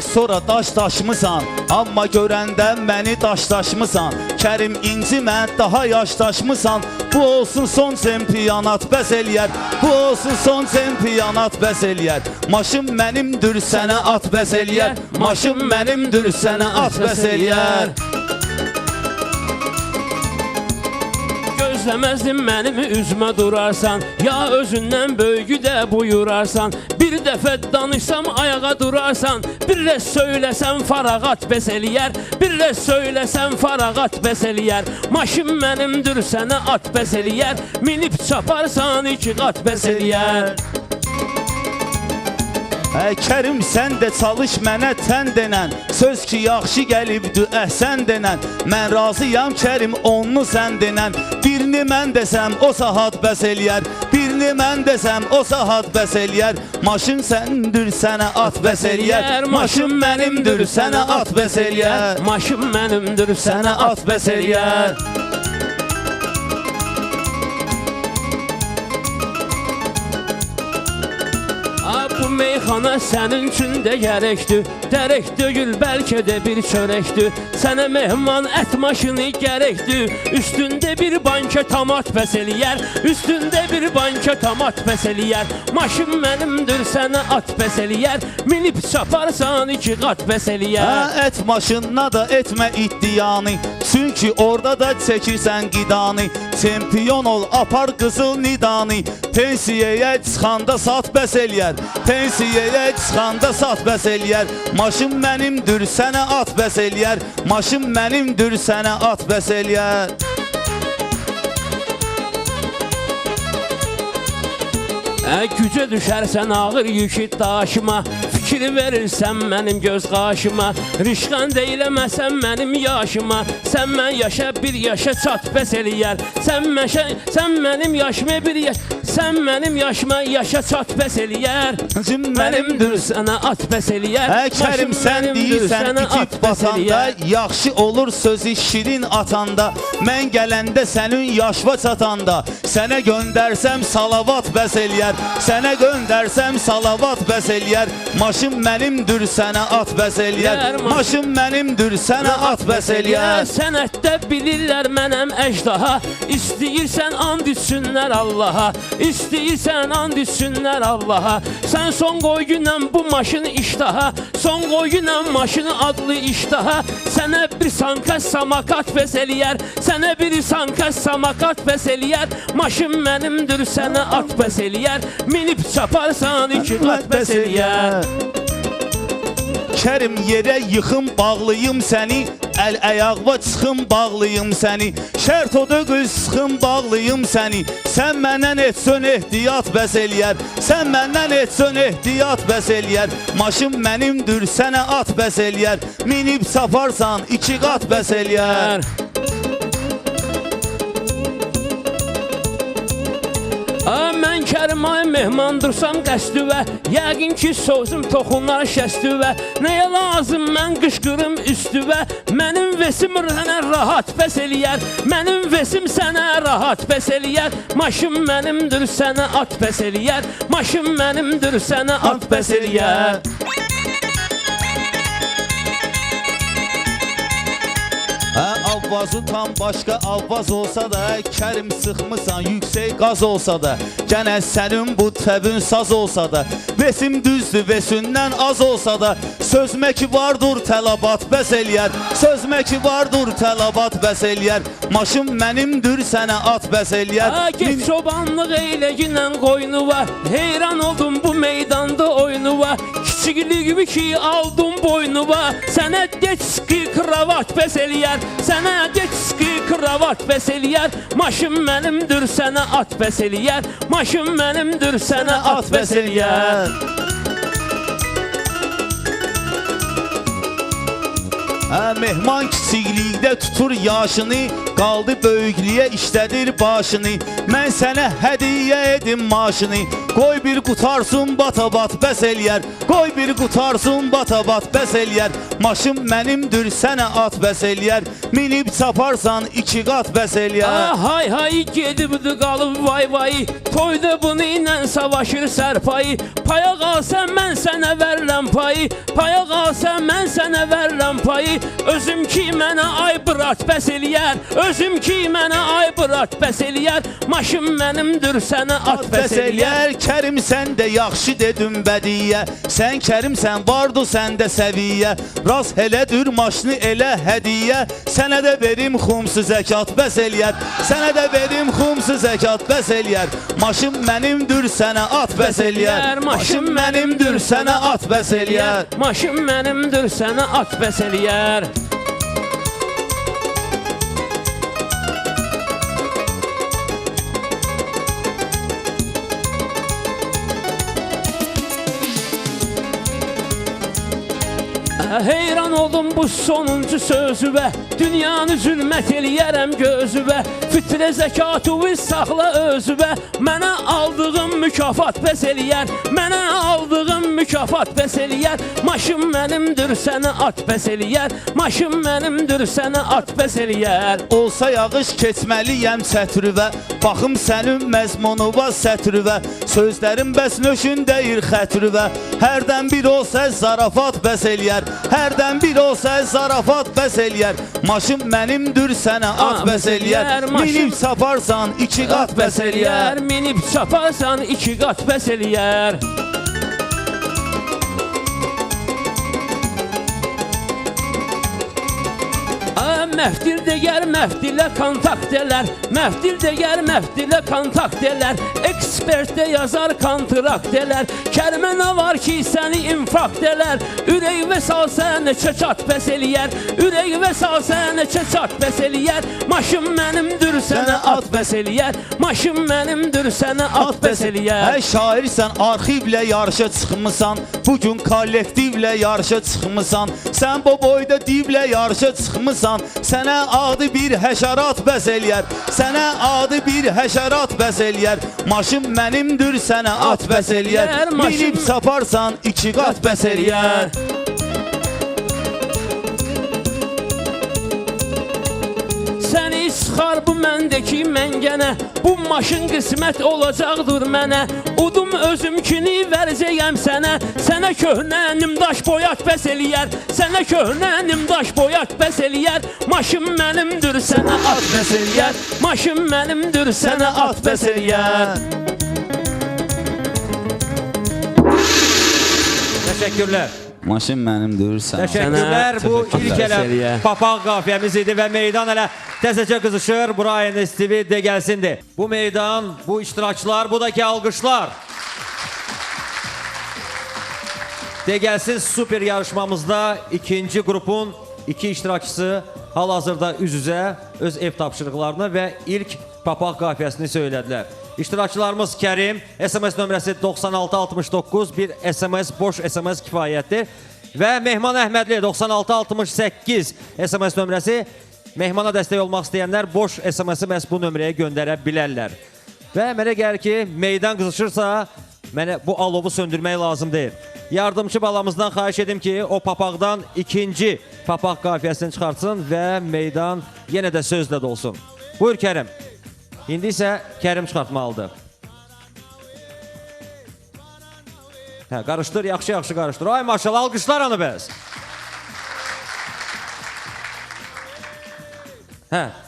Sonra daşmışsan, amma görəndə məni daşmışsan. Kərim incimə, daha yaşdaşmışsan. Bu olsun son çempionat bəs eləyər. Bu olsun son çempionat bəs eləyər. Maşın mənimdir, sənə at bəs eləyər. Maşın mənimdir, sənə at bəs eləyər. Gözləməzdim mənim üzmə durarsan, ya özündən böyüyü də buyurarsan. Bir dəfə danışsam ayağa durarsan, bir də söyləsəm farağat bəs eləyər. Bir də söyləsəm farağat bəs eləyər. Maşın mənimdir, sənə at bəs eləyər. Minib çaparsan iki qat bəs eləyər. Kərim sən də çalış mənə tən denən. Söz ki yaxşı gəlibdü əhsən denən. Mən razıyam Kərim onlu sən denən. Birini mən desəm o saat bəs eləyər. Birini mən desəm o saat bəs eləyər. Maşın səndir, sənə at bəs eləyər. Maşın mənimdir, sənə at bəs eləyər. Maşın mənimdir, sənə at bəs eləyər. Bu meyxana sənin üçün də gərəkdir. Dərək döyül, bəlkə də bir çörəkdir. Sənə mehman ət maşını gərəkdir. Üstündə bir banka tamat bəs eləyər. Üstündə bir banka tamat bəs eləyər. Maşın mənimdir, sənə at bəs eləyər. Minib çaparsan iki qat bəs eləyər. Et maşınına da etmə iddianı. Çünki orada da çəkirsən qidanı. Çempion ol, apar qızıl nidanı. Pensiyaya çıxanda sat bəs eləyər. Pensiyaya çıxanda sat bəs eləyər. Maşın mənimdir, sənə at bəs eləyər. Maşın mənimdir, sənə at bəs eləyər. Gücə düşərsən ağır yükü daşıma. Fikri verirsən mənim göz qaşıma. Rişqan deyləməsən mənim yaşıma. Sən mən yaşa bir yaşa çat bəs eləyər. Sən mənim yaşıma bir yaş. Sən mənim yaşıma yaşa çat bəs eləyər. Mənimdir, sənə at bəs eləyər. Kərim sən deyirsən itib basanda, yaxşı olur sözü şirin atanda. Mən gələndə sənin yaşva çatanda, sənə göndərsəm salavat bəs eləyər. Sənə göndərsəm salavat bəs eləyər. Maşın mənimdir, sənə at bəs eləyər. Maşın mənimdir, sənə at bəs eləyər. Sənətdə bilirlər mənəm əjdaha. İstəyirsən and içsinlər Allaha. İstəyirsən and içsinlər Allaha. Sən son qoy günən bu maşını iştaha. Son qoy günən maşını adlı iştaha. Sənə bir sanka samakat bəs eləyər. Sənə bir sanka samakat bəs eləyər. Maşın mənimdir, sənə at bəs eləyər. Minib çaparsan iki qat bəs eləyər. Kərim yerə yıxım bağlayım səni. Əl ayağıma çıxım bağlayım səni. Şərt oda qız sıxım bağlayım səni. Sən məndən etsən ehtiyat bəs eləyər. Sən məndən etsən ehtiyat bəs eləyər. Maşın mənimdir, sənə at bəs eləyər. Minib çaparsan iki qat bəs eləyər. Mən Kərim ay mehmandırsam qəsdüvə. Yəqin ki sözüm toxunar şəstüvə. Nəyə lazım mən qışqırım üstüvə. Mənim vesim sənə rahat bəs eləyər. Mənim vesim sənə rahat bəs eləyər. Maşın mənimdir, sənə at bəs eləyər. Maşın mənimdir, sənə at bəs eləyər. Avvazı tam başqa avvaz olsa da, Kərim sıxmısan yüksək qaz olsa da, gənə sənin bu təbün saz olsa da, vesim düzdür, vesindən az olsa da, sözmə ki vardır tələbat bəs eləyər. Sözmə ki vardır tələbat bəs eləyər. Maşın mənimdir, sənə at bəs eləyər. Get çobanlıq eylə ginən qoynuva. Heyran oldum bu meydanda oynuva. Kiçikliğimi ki aldım boynuva. Sənə deçki kravat bəs eləyər. Sənə deçki kravat bəs eləyər. Maşın mənimdir, sənə at bəs eləyər. Maşın mənimdir, sənə at bəs eləyər. Mehman kiçiklikdə tutur yaşını, Qaldı böyüklüyə işlədir başını. Mən sənə hədiyyə edim maşını. Qoy bir qutarsın bata-bat bəs eləyər. Qoy bir qutarsın bata-bat bəs eləyər. Maşın mənimdir sənə at bəs eləyər. Minib çaparsan 2 qat bəs eləyər. Hay hay gedibdi qalıb vay vay. Toyda bunu ilə savaşır sərpayı. Paya qalsan mən sənə verirəm payı. Paya qalsan mən sənə verirəm payı. Özüm ki mənə ay bırat bəs eləyər. Özüm ki mənə ay bırat bəs eləyər. Maşın mənimdir sənə at bəs eləyər. Kərim sən də yaxşı dedim bədiyyə. Sən Kərimsən vardı səndə səviyyə. Raz elədir maşını elə hədiyyə. Sənə də verim xumsu zəkat bəs eləyər. Sənə də verim xumsu zəkat bəs eləyər. Maşın mənimdir sənə at bəs eləyər. Maşın mənimdir sənə at bəs eləyər. Maşın mənimdir sənə at bəs eləyər. Heyran oldum bu sonuncu sözüvə. Dünyanı zülmət eləyərəm gözüvə. Fitrə zəkatı saxla özüvə. Mənə aldığım mükafat bəs eləyər. Mənə aldığım mükafat bəs eləyər. Maşın mənimdir sənə at bəs eləyər. Maşın mənimdir sənə at bəs eləyər. Olsa yağış keçməliyəm sətrüvə. Baxım sənin məzmunuva sətrüvə. Sözlərim bəs nöşün deyir xətrüvə. Hərdən bir olsa zarafat bəs eləyər. Hərdən bir olsa zarafat bəs eləyər. Maşın mənimdir sənə at bəs eləyər. Minib çaparsan 2 qat bəs eləyər. Minib çaparsan 2 qat bəs eləyər. Məftil dəgər məftilə kontakt elər. Məftil dəgər məftilə kontakt elər. Ekspert də yazar kontrakt elər. Kərimə nə var ki səni infakt elər. Ürək və salsa neçə çat bəs eləyər. Ürək və salsa neçə çat bəs eləyər. Maşın mənimdir sənə at bəs eləyər. Maşın mənimdir sənə at bəs eləyər. Hey şairsən arxivlə yarışa çıxmısan. Bugün kollektivlə yarışa çıxmısan. Sən bu boyda divlə yarışa çıxmısan. Sənə adı bir həşərat bəs eləyər. Sənə adı bir həşərat bəs eləyər. Maşın mənimdir sənə at bəs eləyər. Minib çaparsan 2 qat bəs eləyər. Səni çıxar bu məndəki məngənə. Bu maşın qismət olacaqdır mənə. Udum özümkini verəcəyəm sənə. Sənə köhnə nimdaş boyat bəs eləyər. Sənə köhnə nimdaş boyat bəs eləyər. Maşın mənimdir sənə at bəs eləyər. Maşın mənimdir sənə at bəs eləyər. Təşəkkürlər. Maşın mənimdir sənə. Təşəkkürlər. Bu ilk elə papaq qafiyəmiz idi və meydan elə təzəcə qızışır. Brian Stevie de gəlsindir. Bu meydan, bu iştirakçılar, bu da ki alqışlar. De gəlsin super yarışmamızda ikinci qrupun 2 iştirakçısı hal-hazırda üz-üzə öz ev tapşırıqlarını və ilk papaq qafiyəsini söylədilər. İştirakçılarımız Kərim, SMS nömrəsi 9669, bir SMS, boş SMS kifayətdir. Və Mehman Əhmədli 9668 SMS nömrəsi. Mehmana dəstək olmaq istəyənlər boş SMS-i məhz bu nömrəyə göndərə bilərlər. Və mənə gəlir ki, meydan qızışırsa, mənə bu alovu söndürmək lazım deyil. Yardımcı balamızdan xahiş edim ki, o papaqdan ikinci papaq qafiyəsini çıxartsın və meydan yenə də sözlə dolsun. Buyur Kərim. İndi isə Kərim çıxartmalıdır. Qarışdır, yaxşı qarışdır. Ay maşallah, alqışlar anı bəs.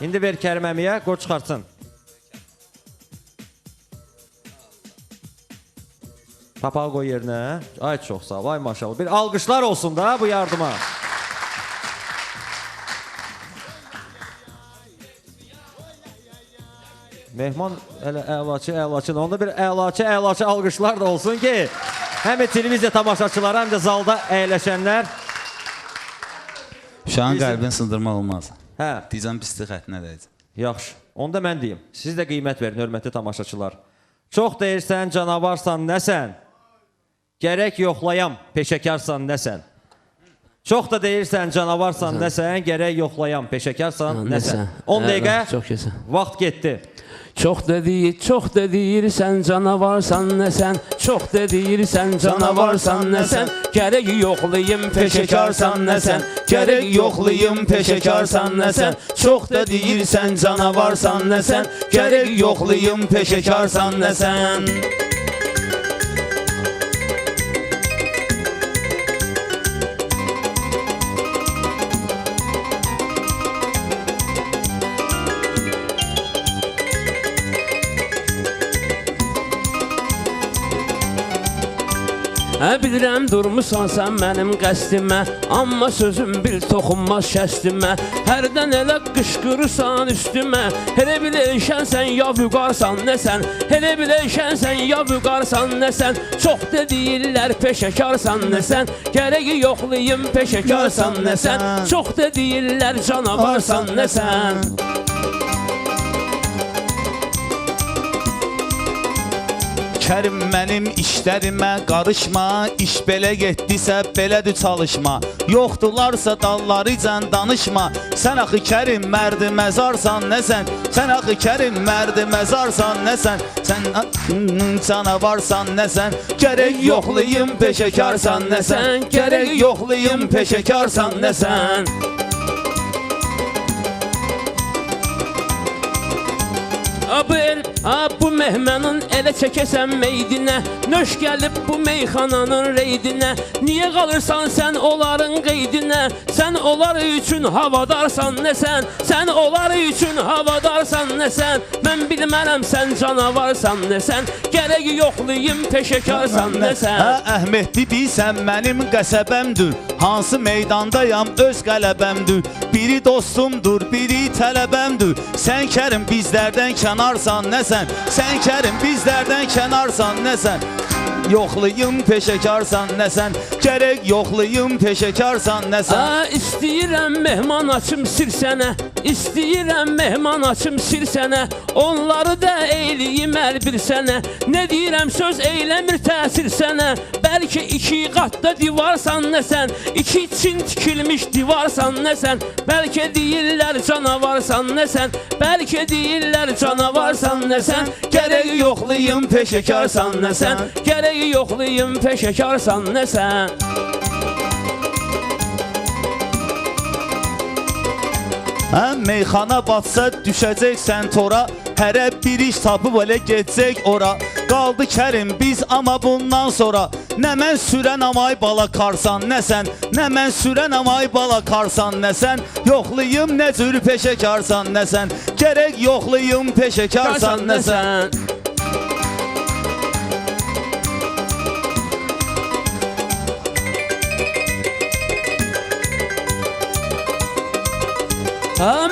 İndi ver Kərim əmiyə, qoy çıxartsın. Papağı qoy yerinə. Ay çox sağ ol, ay maşallah. Bir alqışlar olsun da bu yardıma. Mehman elə əlaçı. Onda bir əlaçı alqışlar da olsun ki, həm televiziya tamaşaçıları, həm də zalda əyləşənlər. Uşağın qəlbini sındırmaq olmaz. Deyəcəm pislik xəttinə dəyəcək. Yaxşı, onda mən deyim. Siz də qiymət verin, hörmətli tamaşaçılar. Çox deyirsən, canavarsan, nəsən? Gərək yoxlayam, peşəkarsan, nəsən? Çox da deyirsən, canavarsan, nəsən, gərək yoxlayan, peşəkarsan, nəsən. 10 dəqiqə, Çox keçən. vaxt getdi. Çox deyirsən canavarsan nəsən, çox deyirsən canavarsan nəsən, gərək yoxlayım peşəkarsan nəsən, Gərək yoxlayım peşəkarsan nəsən. Çox da deyirsən canavarsan nəsən. Gərək yoxlayım peşəkarsan nəsən. Bilirəm durmusan sən mənim qəsdimə, amma sözüm bil toxunmaz şəstimə. Hərdən elə qışqırırsan üstümə, elə bilirsən sən ya vüqarsan nəsən, elə bilirsən ya vüqarsan nəsən. Çox deyirlər peşəkarsan nəsən, gərək yoxlayım peşəkarsan nəsən. Çox deyirlər canavarsan nəsən. Kərim mənim işlərimə qarışma, iş belə getdisə belədir çalışma. Yoxdularsa dallarıcan danışma. Sən axı Kərim mərdi məzarsan nəsən? Sən axı Kərim mərdi məzarsan nəsən? Sən canavarsan nəsən? Gərək yoxlayım peşəkarsan nəsən? Gərək yoxlayım peşəkarsan nəsən? Bu mehmanın elə çəkəsən meydinə, nöş gəlib bu meyxananın reydinə. Niyə qalırsan sən onların qeydinə? Sən onlar üçün havadarsan nəsən? Sən onlar üçün havadarsan nəsən? Mən bilmərəm sən canavarsan nəsən? Gərək yoxlayım peşəkarsan nəsən? Əhmedli bilsən mənim qəsəbəmdür. Hansı meydandayam öz qələbəmdür. Biri dostumdur, biri tələbəmdür. Sən Kərim bizlərdən kənarsan nəsən? Sən Kərim bizlərdən kənarsan nəsən? Yoxlayım peşəkarsan nəsən? Gərək yoxlayım peşəkarsan nəsən? İstəyirəm mehman açım sir sənə, İstəyirəm mehman açım sir sənə. Onları da eyliyim əl bir sənə. Nə deyirəm söz eyləmir təsir sənə. Bəlkə iki qatda divarsan nəsən, İki için tikilmiş divarsan nəsən. Bəlkə deyirlər canavarsan nəsən, Bəlkə deyirlər canavarsan nəsən. Gərək yoxlayım peşəkarsan nəsən? Gərək yoxlayım peşəkarsan nəsən? Meyxana batsa düşəcəksən tora. Hərə bir iş tapıb elə gedəcək ora. Qaldı Kərim biz amma bundan sonra. Nə mən sürən amay bala karsan nəsən? Nə mən sürən amay bala karsan nəsən? Yoxlayım nə cür peşəkarsan nəsən? Gərək yoxlayım peşəkarsan nəsən?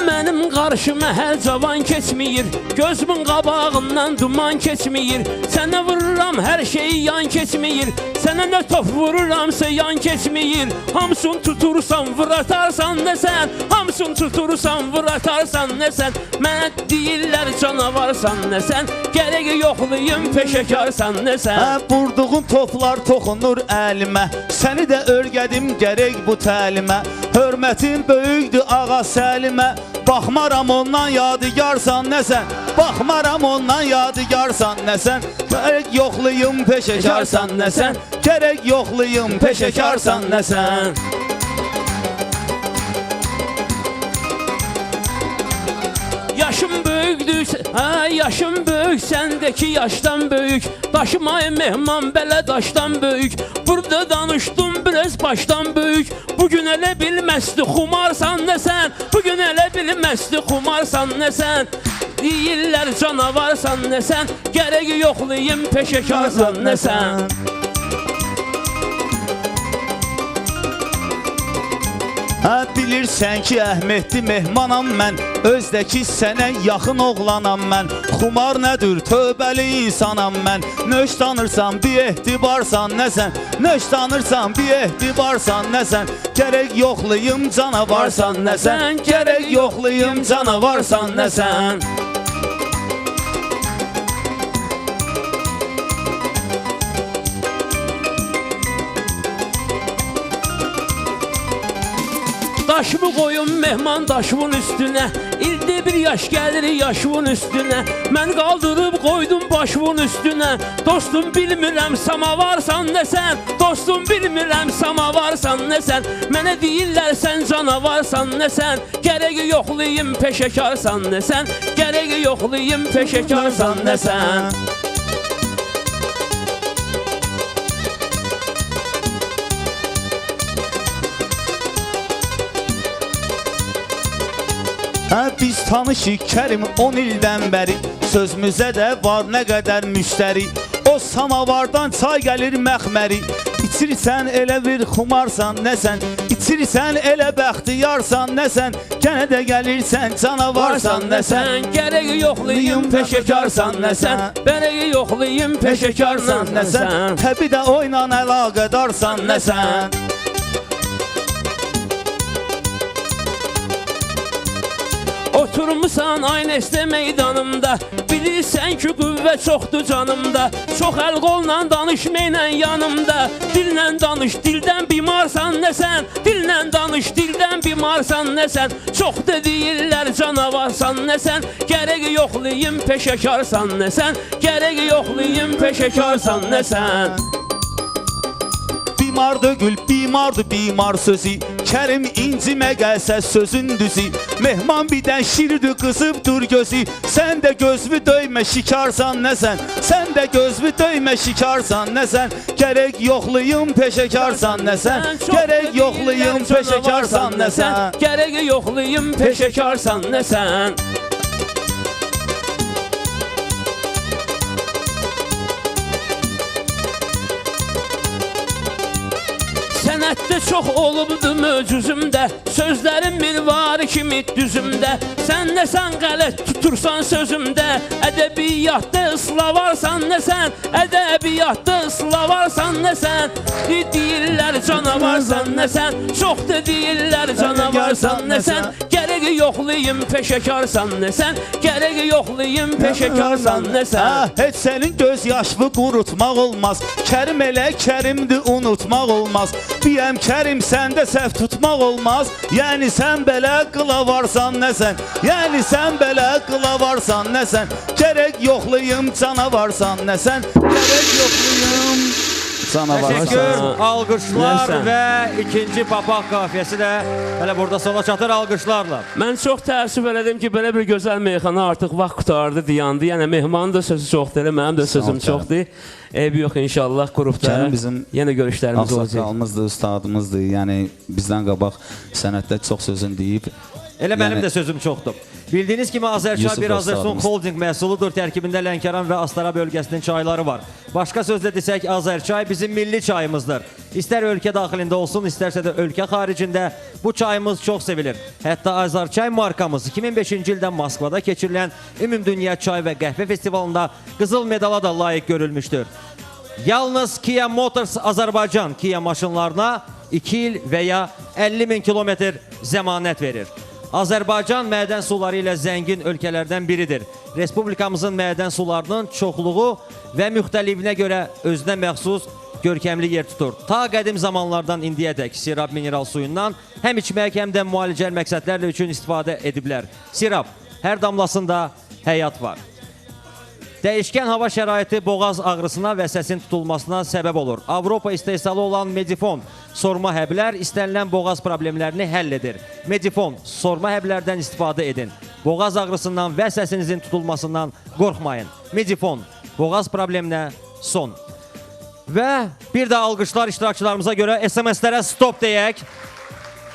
Mənim qarşıma hər cavan keçməyir, Gözümün qabağından duman keçməyir. Sənə vururam hər şeyi yan keçməyir, Sənə nə top vururamsa yan keçməyir. Hamısını tutursan vur atarsan nəsən, Hamısını tutursan vur atarsan nəsən. Mənə deyirlər canavarsan nəsən, Gərək yoxlayım peşəkarsan nəsən. Vurduğun toplar toxunur əlimə, Səni də örgədim gərək bu təlimə. Hörmətin böyükdür ağa Səlimə, Baxmaram ondan yadigarsan nəsən, Baxmaram ondan yadigarsan nəsən. Gərək yoxlayım peşəkarsan nəsən, Gərək yoxlayım peşəkarsan nəsən. Yaşım böyükdür, yaşım böyük, səndəki yaşdan böyük. Daşımay mehman belə daşdan böyük. Burada danışdım biraz başdan böyük. Bugün elə bilməzdi xumarsan nəsən, Bugün elə bilməzdi xumarsan nəsən. Deyirlər canavarsan nəsən, Gərək yoxlayım peşəkarsan nəsən. Bilirsən ki Əhmedli mehmanam mən, Özdəki sənə yaxın oğlanam mən. Xumar nədir tövbəli insanam mən. Nöş tanırsan bir ehtibarsan nəsən, Nöş tanırsan bir ehtibarsan nəsən. Gərək yoxlayım canavarsan nəsən, Gərək yoxlayım canavarsan nəsən. Daşımı qoyum mehman daşımın üstünə, ildə bir yaş gəlir yaşımın üstünə. Mən qaldırıb qoydum başımın üstünə. Dostum bilmirəm samavarsan nəsən, dostum bilmirəm samavarsan nəsən. Mənə deyirlər sən canavarsan nəsən, gərək yoxlayım peşəkarsan nəsən, gərək yoxlayım peşəkarsan nəsən. Biz tanışıq Kərim 10 ildən bəri, sözümüzə də var nə qədər müştəri. O samavardan çay gəlir məxməri, İçirsən elə bir xumarsan nəsən, İçirsən elə bəxtiyarsan nəsən, gənə də gəlirsən canavarsan nəsən. Gərək yoxlayım peşəkarsan nəsən, gərək yoxlayım peşəkarsan nəsən. Təbi də oyla əlaqədarsan nəsən. Oturmusan aynəstə meydanımda, bilirsən ki qüvvə çoxdur canımda. Çox əl qolla danışmayla yanımda, dillə danış dildən bimarsan nəsən, dillə danış dildən bimarsan nəsən. Çox da deyirlər canavarsan nəsən, gərək yoxlayım peşəkarsan nəsən, gərək yoxlayım peşəkarsan nəsən. Bimardı gül, bimardı bimar sözü, Kərim incimə gəlsə sözün düzü. Mehman birdən şirdi qızıb dur gözü, sən də gözümü döymə şikarsan nəsən, sən də gözümü döymə şikarsan nəsən. Gərək yoxlayım peşəkarsan nəsən, gərək yoxlayım peşəkarsan nəsən, gərək yoxlayım peşəkarsan nəsən. Sənətdə çox olubdu möcüzümdə, sözlərim bir var kimi düzümdə. Sən nəsən qələt tutursan sözümdə, ədəbiyyatda ıslavarsan nəsən, ədəbiyyatda ıslavarsan nəsən. Deyirlər canavarsan nəsən, çox da deyirlər canavarsan nəsən. Gərək yoxlayım peşəkarsan nəsən, gərək yoxlayım peşəkarsan nəsən. Heç sənin göz yaşını qurutmaq olmaz, Kərim elə Kərimdir unutmaq olmaz. Biyəm Kərim səndə səhv tutmaq olmaz, yəni sən belə qılavarsan nəsən, yəni sən belə qılavarsan nəsən. Gərək yoxlayım canavarsan nəsən, gərək yoxlayım canavarsan. Təşəkkür, alqışlar və ikinci papaq qafiyəsi də hələ burada sona çatır alqışlarla. Mən çox təəssüf elədim ki, belə bir gözəl meyxana artıq vaxt qutardı, dayandı. Yəni mehmanın da sözü çoxdur, mənim də sözüm çoxdur. Eybi yox inşallah qrupda. Kərim bizim yenə görüşlərimiz olacaq. Ağsaqqalımızdır, ustadımızdır. Yəni bizdən qabaq sənətdə çox sözün deyib. Elə mənim də sözüm çoxdur. Bildiyiniz kimi Azərçay bir Azərsun Holding məhsuludur. Tərkibində Lənkəran və Astara bölgəsinin çayları var. Başqa sözlə desək, Azərçay bizim milli çayımızdır. İstər ölkə daxilində olsun, istərsə də ölkə xaricində bu çayımız çox sevilir. Hətta Azərçay markamız 2005-ci ildə Moskvada keçirilən Ümumdünya Çay və Qəhvə Festivalında qızıl medala da layiq görülmüşdür. Yalnız Kia Motors Azərbaycan Kia maşınlarına 2 il və ya 50 min kilometr zəmanət verir. Azərbaycan mədən suları ilə zəngin ölkələrdən biridir. Respublikamızın mədən sularının çoxluğu və müxtəlifliğinə görə özünə məxsus görkəmli yer tutur. Ta qədim zamanlardan indiyədək sirab mineral suyundan həm içmək, həm də müalicəl məqsədlərlə üçün istifadə ediblər. Sirab, hər damlasında həyat var. Dəyişkən hava şəraiti boğaz ağrısına və səsin tutulmasına səbəb olur. Avropa istehsalı olan Medifon sorma həblər istənilən boğaz problemlərini həll edir. Medifon sorma həblərdən istifadə edin. Boğaz ağrısından və səsinizin tutulmasından qorxmayın. Medifon boğaz probleminə son. Və bir də alqışlar iştirakçılarımıza görə SMS-lərə stop deyək.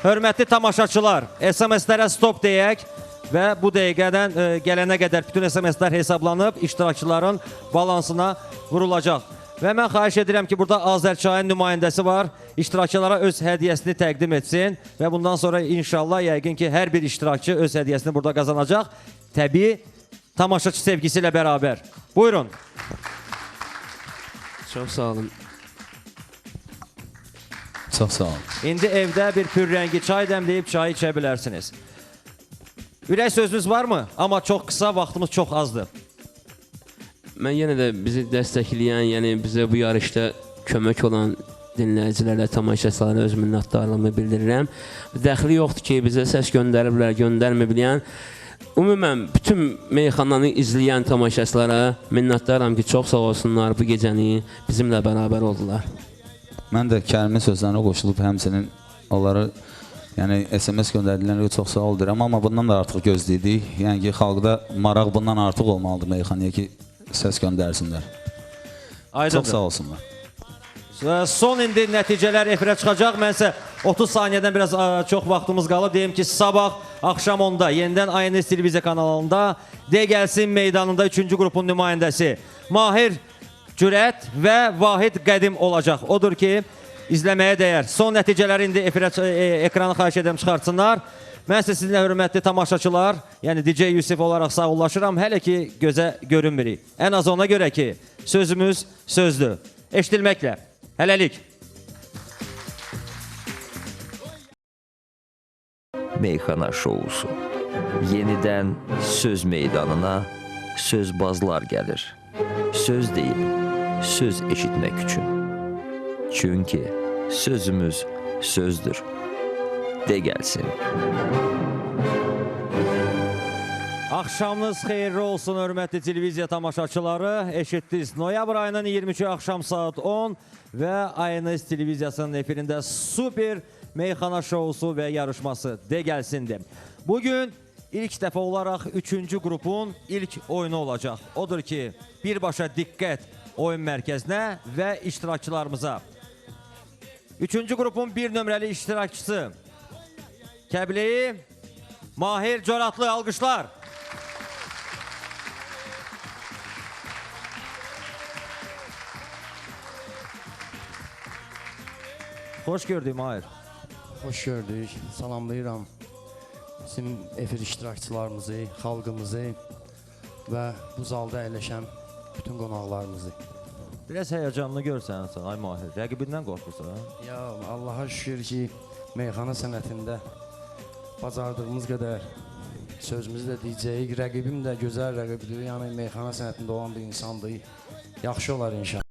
Hörmətli tamaşaçılar, SMS-lərə stop deyək. Və bu dəqiqədən gələnə qədər bütün SMS-lər hesablanıb iştirakçıların balansına vurulacaq. Və mən xahiş edirəm ki, burada Azərçayın nümayəndəsi var. İştirakçılara öz hədiyəsini təqdim etsin. Və bundan sonra inşallah yəqin ki, hər bir iştirakçı öz hədiyəsini burada qazanacaq. Təbii, tamaşaçı sevgisi ilə bərabər. Buyurun. Çox sağ olun. Çox sağ olun. İndi evdə bir pürrəngi çay dəmləyib çay içə bilərsiniz. Ürək sözünüz varmı? Amma çox qısa, vaxtımız çox azdır. Mən yenə də bizi dəstəkləyən, yəni bizə bu yarışda kömək olan dinləyicilərə, tamaşaçılara öz minnətdarlığımı bildirirəm. Dəxli yoxdur ki, bizə səs göndəriblər, göndərməyiblər. Ümumən bütün meyxananı izləyən tamaşaçılara minnətdaram ki, çox sağ olsunlar, bu gecəni bizimlə bərabər oldular. Mən də Kərimin sözlərinə qoşulub həmçinin onları yəni SMS göndərdiklərinə çox sağ ol deyirəm, amma bundan da artıq gözləyirdik. Yəni ki, xalqda maraq bundan artıq olmalıdır meyxanaya ki, səs göndərsinlər. Çox sağ olsunlar. Son indi nəticələr efirə çıxacaq. Mən isə 30 saniyədən biraz çox vaxtımız qalıb. Deyim ki, sabah axşam 10-da yenidən ANS televiziya kanalında De Gəlsin meydanında 3-cü qrupun nümayəndəsi Mahir Cürət və Vahid Qədim olacaq. Odur ki, izləməyə dəyər. Son nəticələri indi ekranı xahiş edirəm çıxartsınlar. Mən isə sizinlə hörmətli tamaşaçılar, yəni DJ Yusif olaraq sağollaşıram. Hələ ki, gözə görünmürük. Ən az ona görə ki, sözümüz sözdür. Eşidilməklə. Hələlik. Meyxana şousu. Yenidən söz meydanına sözbazlar gəlir. Söz deyil, söz eşitmək üçün. Çünki sözümüz sözdür. De gəlsin. Axşamınız xeyirli olsun, hörmətli televiziya tamaşaçıları. Eşitdiniz. Noyabr ayının 23-cü axşam saat 10 və ANS televiziyasının efirində super meyxana şousu və yarışması De Gəlsindir. Bugün ilk dəfə olaraq 3-cü qrupun ilk oyunu olacaq. Odur ki, birbaşa diqqət oyun mərkəzinə və iştirakçılarımıza. 3-cü qrupun 1 nömrəli iştirakçısı Kəbleyi Mahir Coratlı, alqışlar. Xoş gördük Mahir. Hoş gördük, salamlayıram bizim efir iştirakçılarımızı, xalqımızı və bu zalda əyləşən bütün qonaqlarımızı. Biraz həyəcanlı görsənsən, ay Mahir, rəqibindən qorxursan? Ya Allaha şükür ki, meyxana sənətində bacardığımız qədər sözümüzü də deyəcəyik. Rəqibim də gözəl rəqibdir, yəni meyxana sənətində olan bir insandır. Yaxşı olar inşallah.